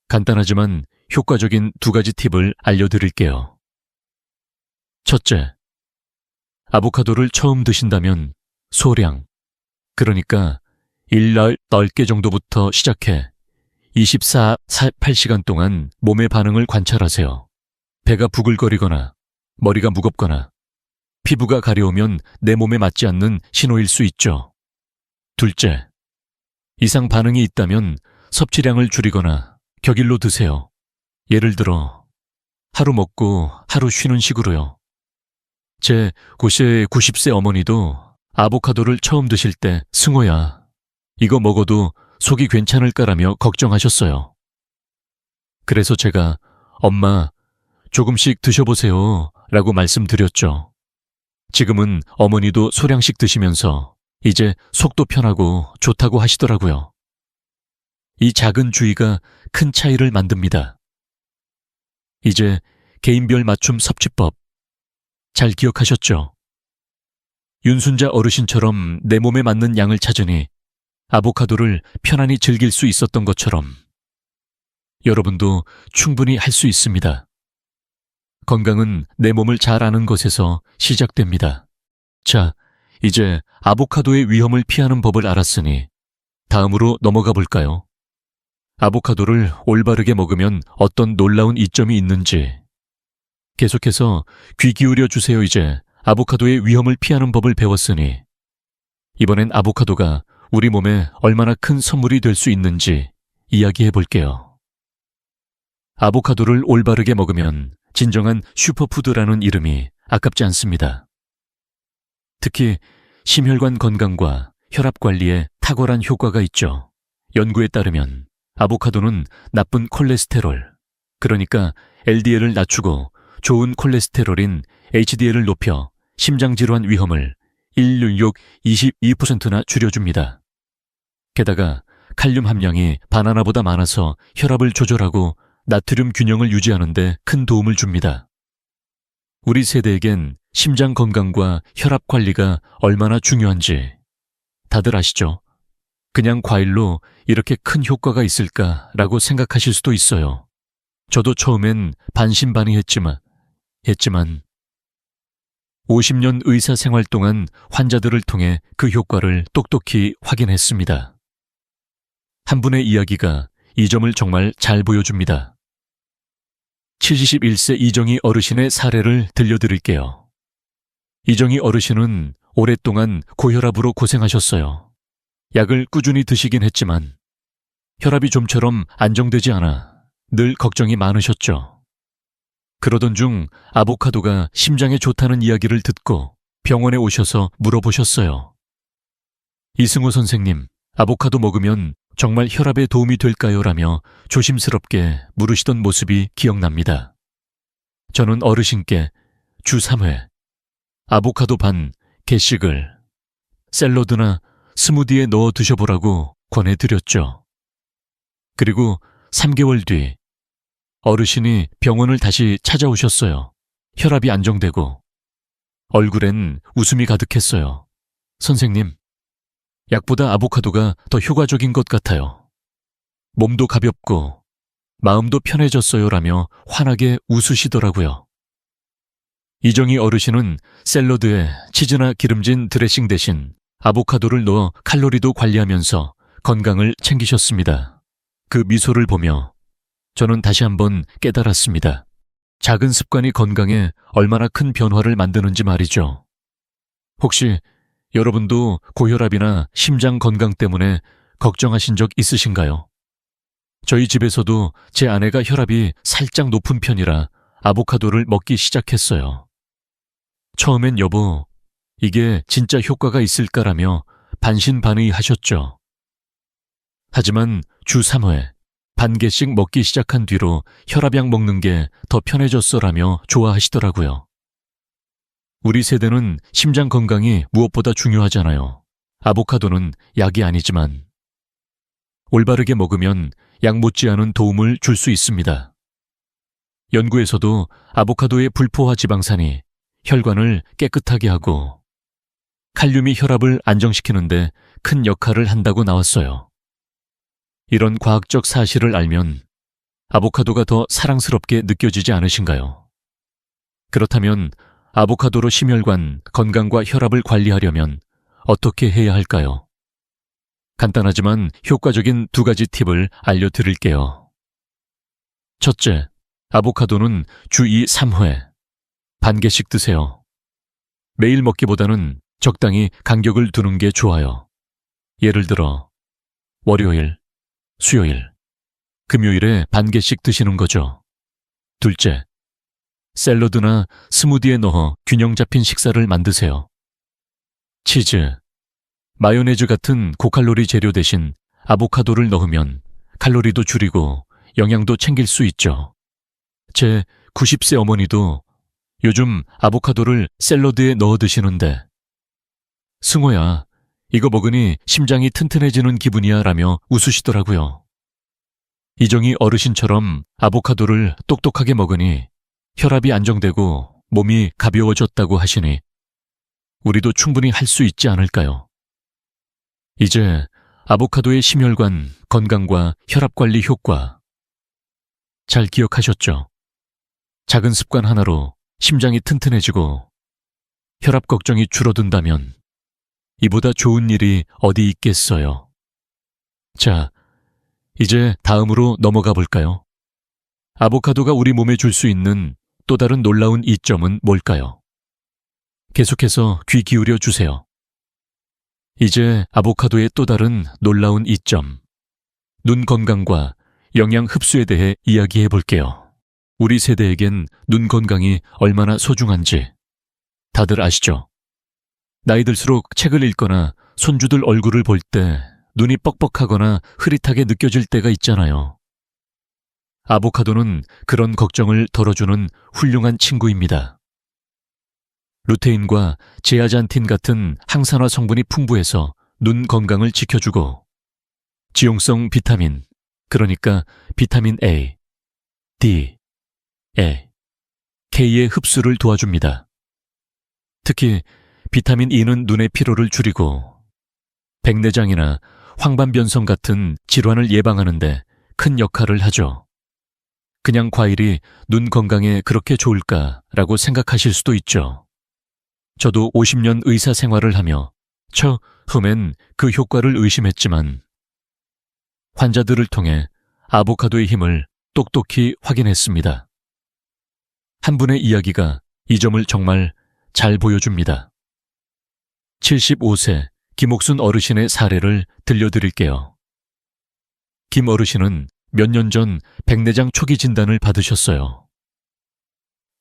간단하지만 효과적인 2가지 팁을 알려드릴게요. 첫째, 아보카도를 처음 드신다면 소량, 그러니까 10개 정도부터 시작해 24-8시간 동안 몸의 반응을 관찰하세요. 배가 부글거리거나 머리가 무겁거나 피부가 가려우면 내 몸에 맞지 않는 신호일 수 있죠. 둘째, 이상 반응이 있다면 섭취량을 줄이거나 격일로 드세요. 예를 들어 하루 먹고 하루 쉬는 식으로요. 제 90세 어머니도 아보카도를 처음 드실 때 승호야, 이거 먹어도 속이 괜찮을까라며 걱정하셨어요. 그래서 제가 엄마, 조금씩 드셔보세요 라고 말씀드렸죠. 지금은 어머니도 소량씩 드시면서 이제 속도 편하고 좋다고 하시더라고요. 이 작은 주의가 큰 차이를 만듭니다. 이제 개인별 맞춤 섭취법 잘 기억하셨죠? 윤순자 어르신처럼 내 몸에 맞는 양을 찾으니 아보카도를 편안히 즐길 수 있었던 것처럼 여러분도 충분히 할 수 있습니다. 건강은 내 몸을 잘 아는 것에서 시작됩니다. 자, 이제 아보카도의 위험을 피하는 법을 알았으니 다음으로 넘어가 볼까요? 아보카도를 올바르게 먹으면 어떤 놀라운 이점이 있는지. 계속해서 귀 기울여 주세요. 이제 아보카도의 위험을 피하는 법을 배웠으니 이번엔 아보카도가 우리 몸에 얼마나 큰 선물이 될 수 있는지 이야기해 볼게요. 아보카도를 올바르게 먹으면 진정한 슈퍼푸드라는 이름이 아깝지 않습니다. 특히 심혈관 건강과 혈압 관리에 탁월한 효과가 있죠. 연구에 따르면 아보카도는 나쁜 콜레스테롤, 그러니까 LDL을 낮추고 좋은 콜레스테롤인 HDL을 높여 심장질환 위험을 116 22%나 줄여줍니다. 게다가 칼륨 함량이 바나나보다 많아서 혈압을 조절하고 나트륨 균형을 유지하는 데 큰 도움을 줍니다. 우리 세대에겐 심장 건강과 혈압 관리가 얼마나 중요한지 다들 아시죠? 그냥 과일로 이렇게 큰 효과가 있을까라고 생각하실 수도 있어요. 저도 처음엔 반신반의했지만 50년 의사 생활 동안 환자들을 통해 그 효과를 똑똑히 확인했습니다. 한 분의 이야기가 이 점을 정말 잘 보여줍니다. 71세 이정희 어르신의 사례를 들려드릴게요. 이정희 어르신은 오랫동안 고혈압으로 고생하셨어요. 약을 꾸준히 드시긴 했지만 혈압이 좀처럼 안정되지 않아 늘 걱정이 많으셨죠. 그러던 중 아보카도가 심장에 좋다는 이야기를 듣고 병원에 오셔서 물어보셨어요. 이승호 선생님, 아보카도 먹으면 정말 혈압에 도움이 될까요? 라며 조심스럽게 물으시던 모습이 기억납니다. 저는 어르신께 주 3회 아보카도 반 개씩을 샐러드나 스무디에 넣어 드셔보라고 권해드렸죠. 그리고 3개월 뒤 어르신이 병원을 다시 찾아오셨어요. 혈압이 안정되고 얼굴엔 웃음이 가득했어요. 선생님, 약보다 아보카도가 더 효과적인 것 같아요. 몸도 가볍고 마음도 편해졌어요. 라며 환하게 웃으시더라고요. 이정희 어르신은 샐러드에 치즈나 기름진 드레싱 대신 아보카도를 넣어 칼로리도 관리하면서 건강을 챙기셨습니다. 그 미소를 보며 저는 다시 한번 깨달았습니다. 작은 습관이 건강에 얼마나 큰 변화를 만드는지 말이죠. 혹시 여러분도 고혈압이나 심장 건강 때문에 걱정하신 적 있으신가요? 저희 집에서도 제 아내가 혈압이 살짝 높은 편이라 아보카도를 먹기 시작했어요. 처음엔 여보, 이게 진짜 효과가 있을까라며 반신반의하셨죠. 하지만 주 3회 반 개씩 먹기 시작한 뒤로 혈압약 먹는 게 더 편해졌어라며 좋아하시더라고요. 우리 세대는 심장 건강이 무엇보다 중요하잖아요. 아보카도는 약이 아니지만 올바르게 먹으면 약 못지않은 도움을 줄 수 있습니다. 연구에서도 아보카도의 불포화 지방산이 혈관을 깨끗하게 하고 칼륨이 혈압을 안정시키는데 큰 역할을 한다고 나왔어요. 이런 과학적 사실을 알면 아보카도가 더 사랑스럽게 느껴지지 않으신가요? 그렇다면 아보카도로 심혈관, 건강과 혈압을 관리하려면 어떻게 해야 할까요? 간단하지만 효과적인 2가지 팁을 알려드릴게요. 첫째, 아보카도는 주 2, 3회 반 개씩 드세요. 매일 먹기보다는 적당히 간격을 두는 게 좋아요. 예를 들어 월요일, 수요일, 금요일에 반 개씩 드시는 거죠. 둘째, 샐러드나 스무디에 넣어 균형 잡힌 식사를 만드세요. 치즈, 마요네즈 같은 고칼로리 재료 대신 아보카도를 넣으면 칼로리도 줄이고 영양도 챙길 수 있죠. 제 90세 어머니도 요즘 아보카도를 샐러드에 넣어 드시는데 승호야, 이거 먹으니 심장이 튼튼해지는 기분이야 라며 웃으시더라고요. 이정희 어르신처럼 아보카도를 똑똑하게 먹으니 혈압이 안정되고 몸이 가벼워졌다고 하시니 우리도 충분히 할 수 있지 않을까요? 이제 아보카도의 심혈관, 건강과 혈압 관리 효과 잘 기억하셨죠? 작은 습관 하나로 심장이 튼튼해지고 혈압 걱정이 줄어든다면 이보다 좋은 일이 어디 있겠어요. 자, 이제 다음으로 넘어가 볼까요? 아보카도가 우리 몸에 줄 수 있는 또 다른 놀라운 이점은 뭘까요? 계속해서 귀 기울여 주세요. 이제 아보카도의 또 다른 놀라운 이점, 눈 건강과 영양 흡수에 대해 이야기해 볼게요. 우리 세대에겐 눈 건강이 얼마나 소중한지 다들 아시죠? 나이 들수록 책을 읽거나 손주들 얼굴을 볼 때 눈이 뻑뻑하거나 흐릿하게 느껴질 때가 있잖아요. 아보카도는 그런 걱정을 덜어주는 훌륭한 친구입니다. 루테인과 제아잔틴 같은 항산화 성분이 풍부해서 눈 건강을 지켜주고 지용성 비타민, 그러니까 비타민 A, D, E, K의 흡수를 도와줍니다. 특히 비타민 E는 눈의 피로를 줄이고 백내장이나 황반변성 같은 질환을 예방하는 데 큰 역할을 하죠. 그냥 과일이 눈 건강에 그렇게 좋을까라고 생각하실 수도 있죠. 저도 50년 의사 생활을 하며 처음엔 그 효과를 의심했지만 환자들을 통해 아보카도의 힘을 똑똑히 확인했습니다. 한 분의 이야기가 이 점을 정말 잘 보여줍니다. 75세 김옥순 어르신의 사례를 들려드릴게요. 김 어르신은 몇 년 전 백내장 초기 진단을 받으셨어요.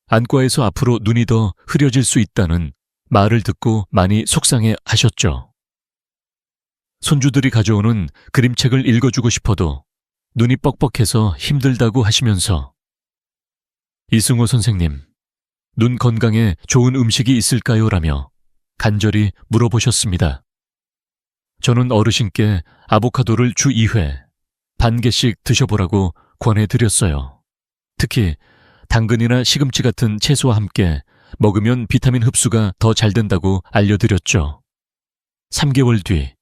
안과에서 앞으로 눈이 더 흐려질 수 있다는 말을 듣고 많이 속상해 하셨죠. 손주들이 가져오는 그림책을 읽어주고 싶어도 눈이 뻑뻑해서 힘들다고 하시면서 이승호 선생님, 눈 건강에 좋은 음식이 있을까요? 라며 간절히 물어보셨습니다. 저는 어르신께 아보카도를 주 2회, 반 개씩 드셔보라고 권해드렸어요. 특히 당근이나 시금치 같은 채소와 함께 먹으면 비타민 흡수가 더 잘 된다고 알려드렸죠. 3개월 뒤,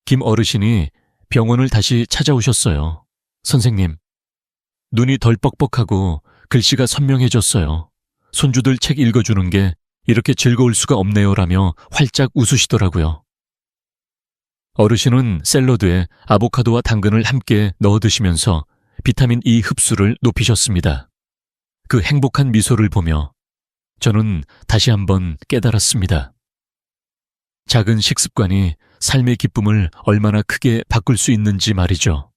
김 어르신이 병원을 다시 찾아오셨어요. 선생님, 눈이 덜 뻑뻑하고 글씨가 선명해졌어요. 손주들 책 읽어주는 게 이렇게 즐거울 수가 없네요. 라며 활짝 웃으시더라고요. 어르신은 샐러드에 아보카도와 당근을 함께 넣어 드시면서 비타민 E 흡수를 높이셨습니다. 그 행복한 미소를 보며 저는 다시 한번 깨달았습니다. 작은 식습관이 삶의 기쁨을 얼마나 크게 바꿀 수 있는지 말이죠.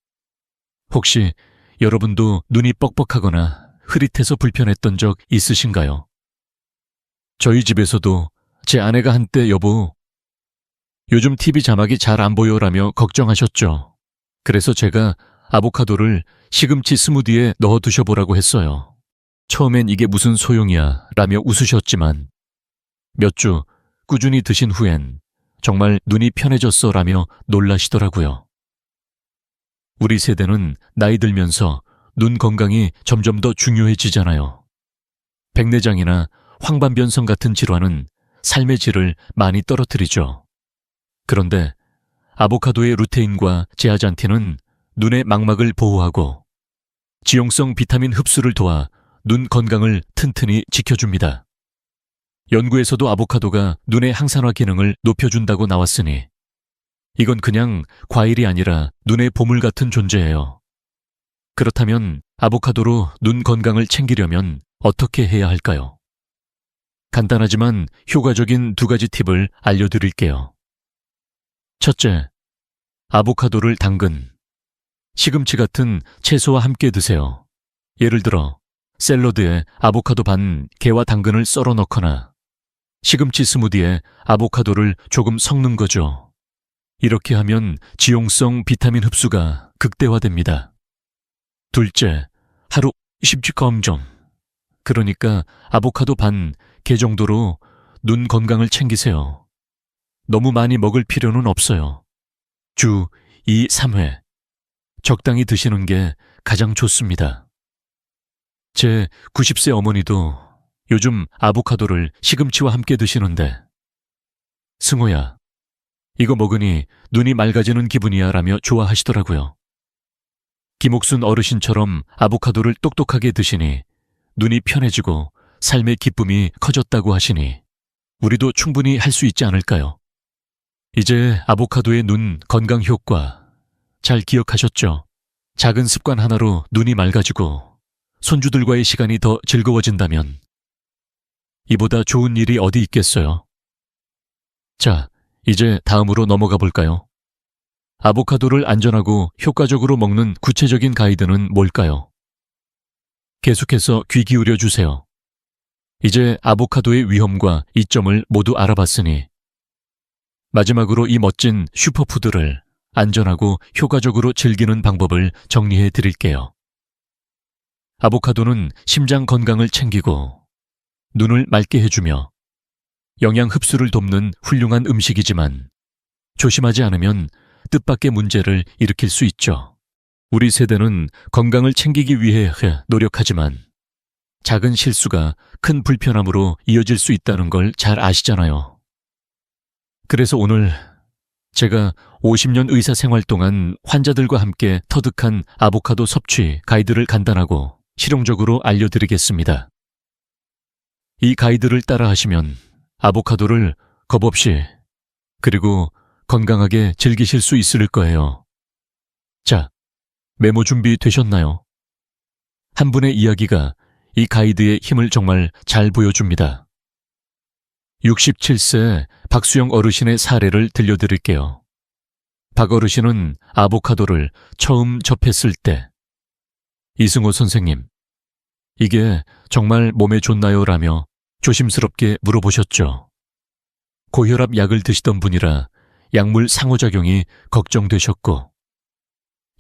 혹시 여러분도 눈이 뻑뻑하거나 흐릿해서 불편했던 적 있으신가요? 저희 집에서도 제 아내가 한때 여보, 요즘 TV 자막이 잘 안 보여라며 걱정하셨죠. 그래서 제가 아보카도를 시금치 스무디에 넣어 드셔보라고 했어요. 처음엔 이게 무슨 소용이야 라며 웃으셨지만 몇 주 꾸준히 드신 후엔 정말 눈이 편해졌어 라며 놀라시더라고요. 우리 세대는 나이 들면서 눈 건강이 점점 더 중요해지잖아요. 백내장이나 황반변성 같은 질환은 삶의 질을 많이 떨어뜨리죠. 그런데 아보카도의 루테인과 제아잔틴은 눈의 망막을 보호하고 지용성 비타민 흡수를 도와 눈 건강을 튼튼히 지켜줍니다. 연구에서도 아보카도가 눈의 항산화 기능을 높여준다고 나왔으니 이건 그냥 과일이 아니라 눈의 보물 같은 존재예요. 그렇다면 아보카도로 눈 건강을 챙기려면 어떻게 해야 할까요? 간단하지만 효과적인 2가지 팁을 알려드릴게요. 첫째, 아보카도를 당근, 시금치 같은 채소와 함께 드세요. 예를 들어 샐러드에 아보카도 반, 게와 당근을 썰어 넣거나 시금치 스무디에 아보카도를 조금 섞는 거죠. 이렇게 하면 지용성 비타민 흡수가 극대화됩니다. 둘째, 하루 10g, 그러니까 아보카도 반, 게 정도로 눈 건강을 챙기세요. 너무 많이 먹을 필요는 없어요. 주 2, 3회 적당히 드시는 게 가장 좋습니다. 제 90세 어머니도 요즘 아보카도를 시금치와 함께 드시는데 승호야, 이거 먹으니 눈이 맑아지는 기분이야 라며 좋아하시더라고요. 김옥순 어르신처럼 아보카도를 똑똑하게 드시니 눈이 편해지고 삶의 기쁨이 커졌다고 하시니 우리도 충분히 할 수 있지 않을까요? 이제 아보카도의 눈 건강 효과 잘 기억하셨죠? 작은 습관 하나로 눈이 맑아지고 손주들과의 시간이 더 즐거워진다면 이보다 좋은 일이 어디 있겠어요? 자, 이제 다음으로 넘어가 볼까요? 아보카도를 안전하고 효과적으로 먹는 구체적인 가이드는 뭘까요? 계속해서 귀 기울여 주세요. 이제 아보카도의 위험과 이점을 모두 알아봤으니 마지막으로 이 멋진 슈퍼푸드를 안전하고 효과적으로 즐기는 방법을 정리해 드릴게요. 아보카도는 심장 건강을 챙기고 눈을 맑게 해주며 영양 흡수를 돕는 훌륭한 음식이지만 조심하지 않으면 뜻밖의 문제를 일으킬 수 있죠. 우리 세대는 건강을 챙기기 위해 노력하지만 작은 실수가 큰 불편함으로 이어질 수 있다는 걸 잘 아시잖아요. 그래서 오늘 제가 50년 의사 생활 동안 환자들과 함께 터득한 아보카도 섭취 가이드를 간단하고 실용적으로 알려드리겠습니다. 이 가이드를 따라 하시면 아보카도를 겁없이 그리고 건강하게 즐기실 수 있을 거예요. 자, 메모 준비 되셨나요? 한 분의 이야기가 이 가이드의 힘을 정말 잘 보여줍니다. 67세 박수영 어르신의 사례를 들려드릴게요. 박 어르신은 아보카도를 처음 접했을 때 이승호 선생님, 이게 정말 몸에 좋나요? 라며 조심스럽게 물어보셨죠. 고혈압 약을 드시던 분이라 약물 상호작용이 걱정되셨고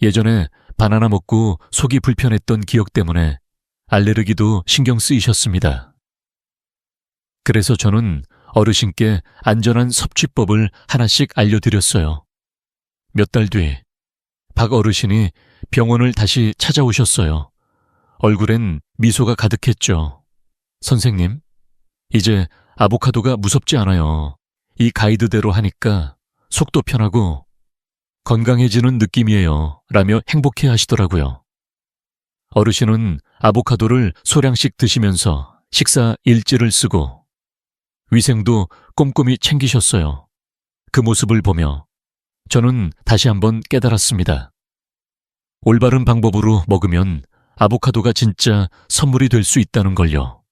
예전에 바나나 먹고 속이 불편했던 기억 때문에 알레르기도 신경 쓰이셨습니다. 그래서 저는 어르신께 안전한 섭취법을 하나씩 알려드렸어요. 몇 달 뒤 박 어르신이 병원을 다시 찾아오셨어요. 얼굴엔 미소가 가득했죠. 선생님, 이제 아보카도가 무섭지 않아요. 이 가이드대로 하니까 속도 편하고 건강해지는 느낌이에요. 라며 행복해 하시더라고요. 어르신은 아보카도를 소량씩 드시면서 식사 일지를 쓰고 위생도 꼼꼼히 챙기셨어요. 그 모습을 보며 저는 다시 한번 깨달았습니다. 올바른 방법으로 먹으면 아보카도가 진짜 선물이 될 수 있다는 걸요.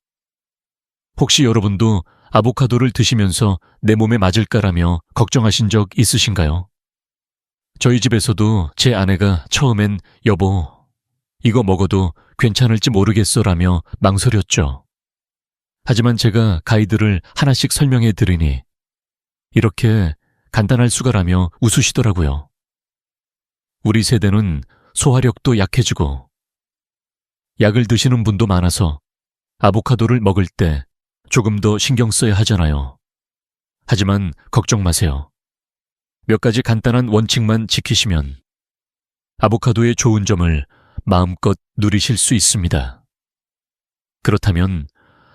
혹시 여러분도 아보카도를 드시면서 내 몸에 맞을까라며 걱정하신 적 있으신가요? 저희 집에서도 제 아내가 처음엔 여보, 이거 먹어도 괜찮을지 모르겠어라며 망설였죠. 하지만 제가 가이드를 하나씩 설명해 드리니 이렇게 간단할 수가라며 웃으시더라고요. 우리 세대는 소화력도 약해지고 약을 드시는 분도 많아서 아보카도를 먹을 때 조금 더 신경 써야 하잖아요. 하지만 걱정 마세요. 몇 가지 간단한 원칙만 지키시면 아보카도의 좋은 점을 마음껏 누리실 수 있습니다. 그렇다면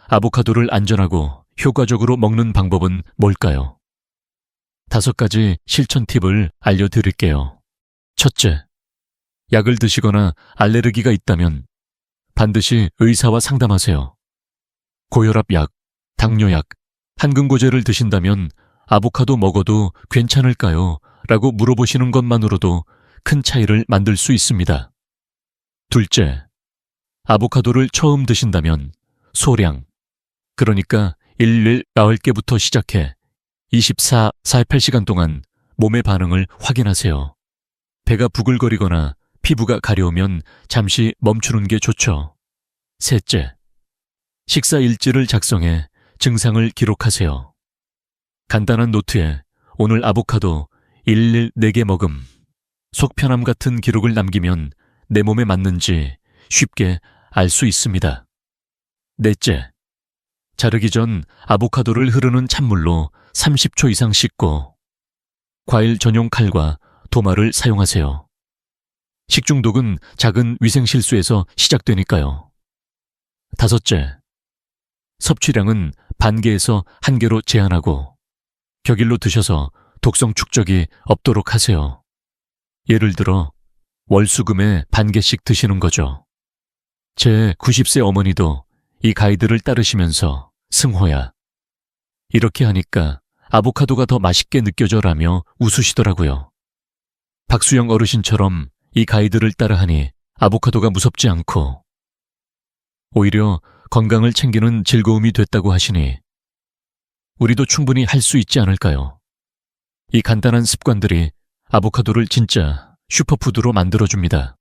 아보카도를 안전하고 효과적으로 먹는 방법은 뭘까요? 5가지 실천 팁을 알려드릴게요. 첫째, 약을 드시거나 알레르기가 있다면 반드시 의사와 상담하세요. 고혈압약, 당뇨약, 한근고제를 드신다면 아보카도 먹어도 괜찮을까요? 라고 물어보시는 것만으로도 큰 차이를 만들 수 있습니다. 둘째, 아보카도를 처음 드신다면 소량, 그러니까 1일 9개부터 시작해 48시간 동안 몸의 반응을 확인하세요. 배가 부글거리거나 피부가 가려우면 잠시 멈추는 게 좋죠. 셋째, 식사 일지를 작성해 증상을 기록하세요. 간단한 노트에 오늘 아보카도 1일 4개 먹음, 속 편함 같은 기록을 남기면 내 몸에 맞는지 쉽게 알 수 있습니다. 넷째, 자르기 전 아보카도를 흐르는 찬물로 30초 이상 씻고 과일 전용 칼과 도마를 사용하세요. 식중독은 작은 위생 실수에서 시작되니까요. 다섯째, 섭취량은 반 개에서 1개로 제한하고 격일로 드셔서 독성 축적이 없도록 하세요. 예를 들어 월수금에 반 개씩 드시는 거죠. 제 90세 어머니도 이 가이드를 따르시면서 승호야, 이렇게 하니까 아보카도가 더 맛있게 느껴져라며 웃으시더라고요. 박수영 어르신처럼 이 가이드를 따라하니 아보카도가 무섭지 않고 오히려 건강을 챙기는 즐거움이 됐다고 하시니 우리도 충분히 할 수 있지 않을까요? 이 간단한 습관들이 아보카도를 진짜 슈퍼푸드로 만들어줍니다.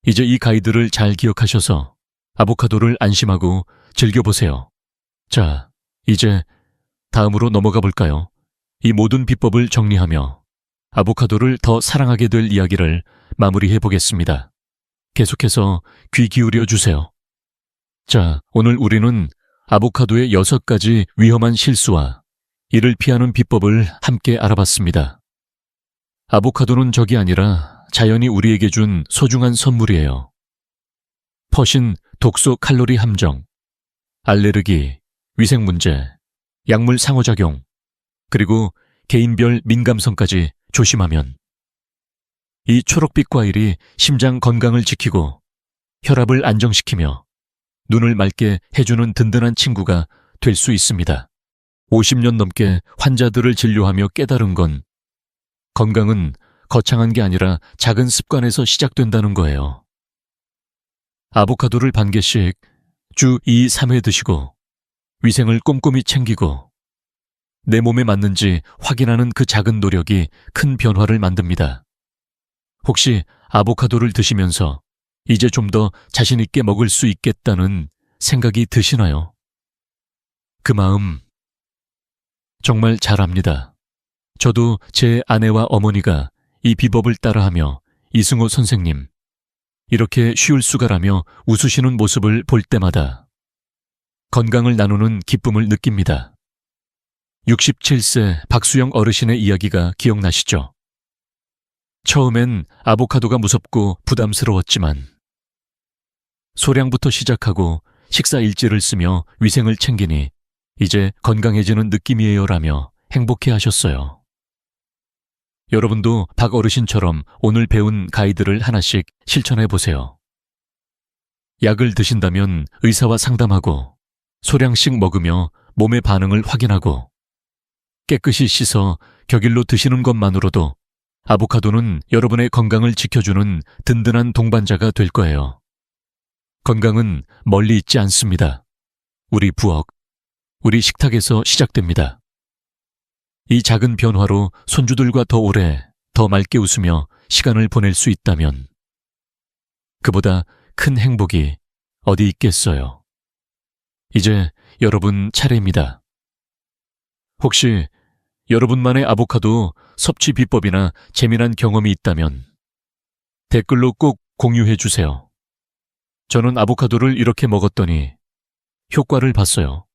이제 이 가이드를 잘 기억하셔서 아보카도를 안심하고 즐겨보세요. 자, 이제 다음으로 넘어가 볼까요? 이 모든 비법을 정리하며 아보카도를 더 사랑하게 될 이야기를 마무리해 보겠습니다. 계속해서 귀 기울여 주세요. 자, 오늘 우리는 아보카도의 6가지 위험한 실수와 이를 피하는 비법을 함께 알아봤습니다. 아보카도는 적이 아니라 자연이 우리에게 준 소중한 선물이에요. 퍼신 독소 칼로리 함정, 알레르기, 위생 문제, 약물 상호작용, 그리고 개인별 민감성까지 조심하면 이 초록빛 과일이 심장 건강을 지키고 혈압을 안정시키며 눈을 맑게 해주는 든든한 친구가 될 수 있습니다. 50년 넘게 환자들을 진료하며 깨달은 건 건강은 거창한 게 아니라 작은 습관에서 시작된다는 거예요. 아보카도를 반 개씩 주 2, 3회 드시고 위생을 꼼꼼히 챙기고 내 몸에 맞는지 확인하는 그 작은 노력이 큰 변화를 만듭니다. 혹시 아보카도를 드시면서 이제 좀 더 자신 있게 먹을 수 있겠다는 생각이 드시나요? 그 마음 정말 잘 압니다. 저도 제 아내와 어머니가 이 비법을 따라하며 이승호 선생님, 이렇게 쉬울 수가라며 웃으시는 모습을 볼 때마다 건강을 나누는 기쁨을 느낍니다. 67세 박수영 어르신의 이야기가 기억나시죠? 처음엔 아보카도가 무섭고 부담스러웠지만 소량부터 시작하고 식사 일지를 쓰며 위생을 챙기니 이제 건강해지는 느낌이에요라며 행복해 하셨어요. 여러분도 박 어르신처럼 오늘 배운 가이드를 하나씩 실천해 보세요. 약을 드신다면 의사와 상담하고 소량씩 먹으며 몸의 반응을 확인하고 깨끗이 씻어 격일로 드시는 것만으로도 아보카도는 여러분의 건강을 지켜주는 든든한 동반자가 될 거예요. 건강은 멀리 있지 않습니다. 우리 부엌, 우리 식탁에서 시작됩니다. 이 작은 변화로 손주들과 더 오래, 더 맑게 웃으며 시간을 보낼 수 있다면 그보다 큰 행복이 어디 있겠어요. 이제 여러분 차례입니다. 혹시 여러분만의 아보카도 섭취 비법이나 재미난 경험이 있다면 댓글로 꼭 공유해 주세요. 저는 아보카도를 이렇게 먹었더니 효과를 봤어요.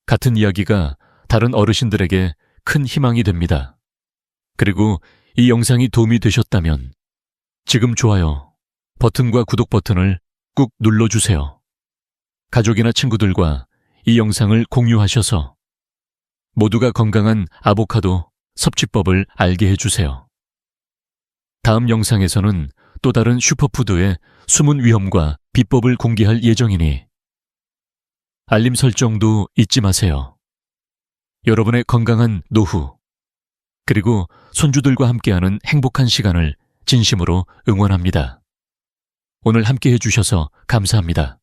같은 이야기가 다른 어르신들에게 큰 희망이 됩니다. 그리고 이 영상이 도움이 되셨다면 지금 좋아요 버튼과 구독 버튼을 꾹 눌러주세요. 가족이나 친구들과 이 영상을 공유하셔서 모두가 건강한 아보카도 섭취법을 알게 해주세요. 다음 영상에서는 또 다른 슈퍼푸드의 숨은 위험과 비법을 공개할 예정이니 알림 설정도 잊지 마세요. 여러분의 건강한 노후, 그리고 손주들과 함께하는 행복한 시간을 진심으로 응원합니다. 오늘 함께 해주셔서 감사합니다.